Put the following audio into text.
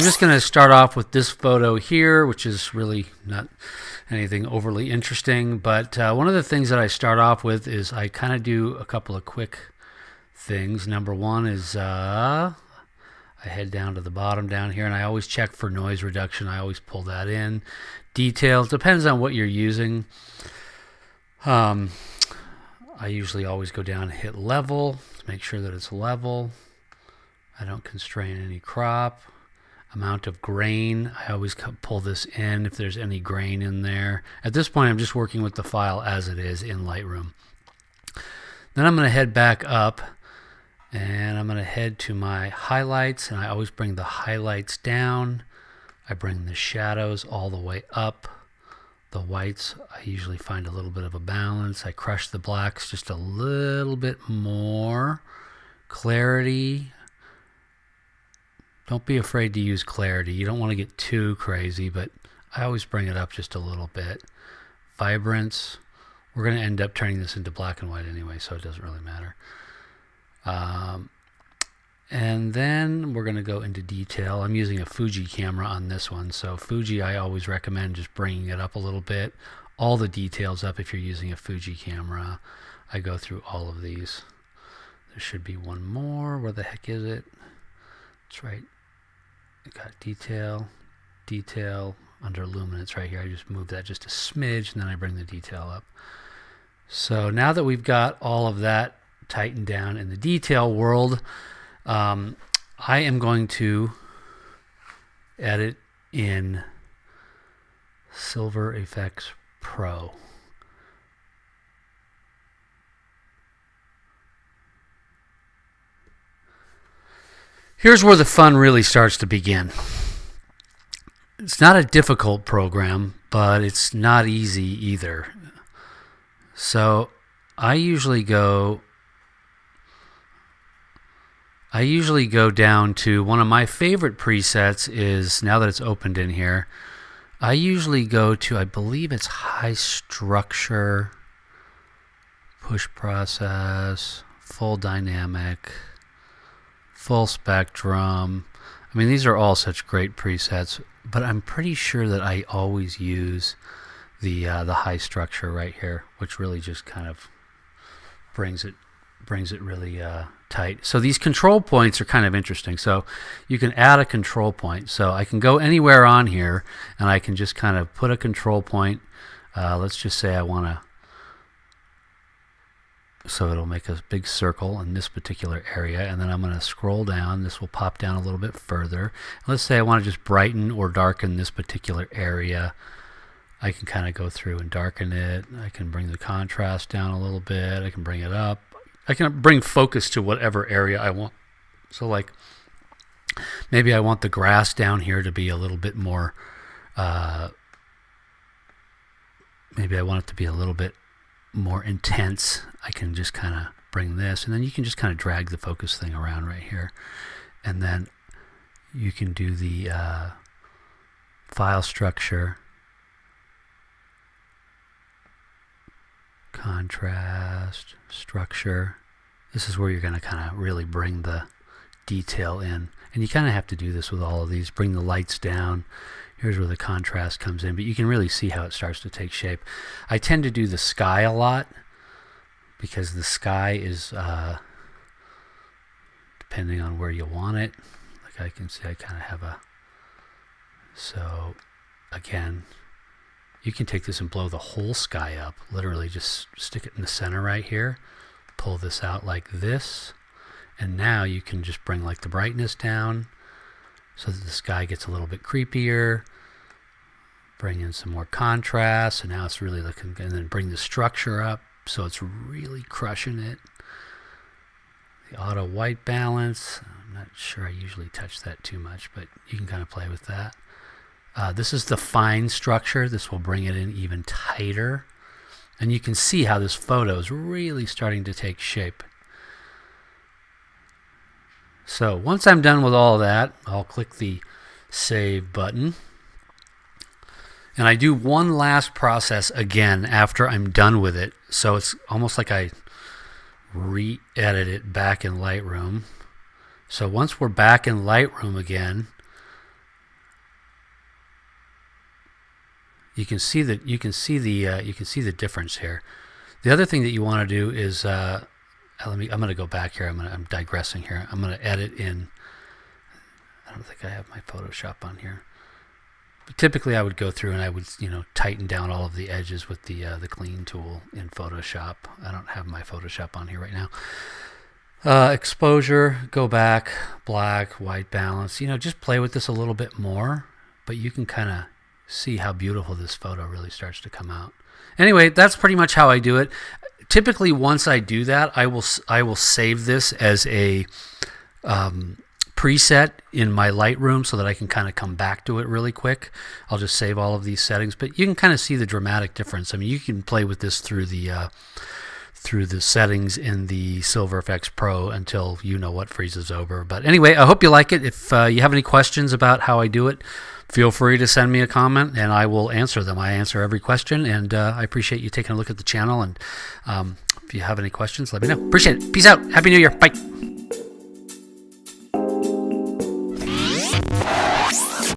just going to start off with this photo here, which is really not anything overly interesting. But one of the things that I start off with is I kind of do a couple of quick things. Number one is I head down to the bottom down here, and I always check for noise reduction. I always pull that in. Details, depends on what you're using. I usually always go down and hit level to make sure that it's level. I don't constrain any crop. Amount of grain, I always pull this in if there's any grain in there. At this point, I'm just working with the file as it is in Lightroom. Then I'm going to head back up, and I'm going to head to my highlights, and I always bring the highlights down. I bring the shadows all the way up. The whites, I usually find a little bit of a balance. I crush the blacks just a little bit more. Clarity. Don't be afraid to use clarity. You don't want to get too crazy, but I always bring it up just a little bit. Vibrance. We're going to end up turning this into black and white anyway, so it doesn't really matter. And then we're going to go into detail. I'm using a Fuji camera on this one, so Fuji I always recommend just bringing it up a little bit. All the details up if you're using a Fuji camera. I go through all of these. There should be one more. Where the heck is it? It's right. I got detail, detail under luminance right here. I just move that just a smidge, and then I bring the detail up. So now that we've got all of that tightened down in the detail world, I am going to edit in Silver Effects Pro. Here's where the fun really starts to begin. It's not a difficult program, but it's not easy either. So I usually go down to one of my favorite presets is, now that it's opened in here, I usually go to, I believe it's high structure, push process, full dynamic, full spectrum. I mean, these are all such great presets, but I'm pretty sure that I always use the high structure right here, which really just kind of brings it really tight. So these control points are kind of interesting. So you can add a control point. So I can go anywhere on here, and I can just kind of put a control point. Let's just say I want to, so it'll make a big circle in this particular area, and then I'm going to scroll down. This will pop down a little bit further. Let's say I want to just brighten or darken this particular area. I can kind of go through and darken it. I can bring the contrast down a little bit. I can bring it up. I can bring focus to whatever area I want. So like maybe I want the grass down here to be a little bit more, maybe I want it to be a little bit more intense. I can just kind of bring this, and then you can just kind of drag the focus thing around right here. And then you can do the file structure, contrast, structure. This is where you're going to kind of really bring the detail in. And you kind of have to do this with all of these. Bring the lights down. Here's where the contrast comes in, but you can really see how it starts to take shape. I tend to do the sky a lot because the sky is, depending on where you want it. Like I can see I kind of have a, so again, you can take this and blow the whole sky up. Literally just stick it in the center right here. Pull this out like this. And now you can just bring like the brightness down so that the sky gets a little bit creepier. Bring in some more contrast. So now it's really looking, and then bring the structure up so it's really crushing it. The auto white balance. I'm not sure I usually touch that too much, but you can kind of play with that. This is the fine structure. This will bring it in even tighter. And you can see how this photo is really starting to take shape. So once I'm done with all that, I'll click the Save button. And I do one last process again after I'm done with it. So it's almost like I re-edit it back in Lightroom. So once we're back in Lightroom again, you can see that you can see the difference here. The other thing that you want to do is I'm going to go back here. I'm digressing here. I'm going to edit in. I don't think I have my Photoshop on here. But typically, I would go through and I would, tighten down all of the edges with the clean tool in Photoshop. I don't have my Photoshop on here right now. Exposure, go back, black, white balance. Just play with this a little bit more, but you can kind of see how beautiful this photo really starts to come out. Anyway, that's pretty much how I do it. Typically, once I do that, I will save this as a preset in my Lightroom so that I can kind of come back to it really quick. I'll just save all of these settings, but you can kind of see the dramatic difference. I mean, you can play with this through the settings in the Silver FX Pro until you know what freezes over. But anyway, I hope you like it. If you have any questions about how I do it, feel free to send me a comment and I will answer them. I answer every question, and I appreciate you taking a look at the channel. And if you have any questions, let me know. Appreciate it. Peace out. Happy New Year. Bye.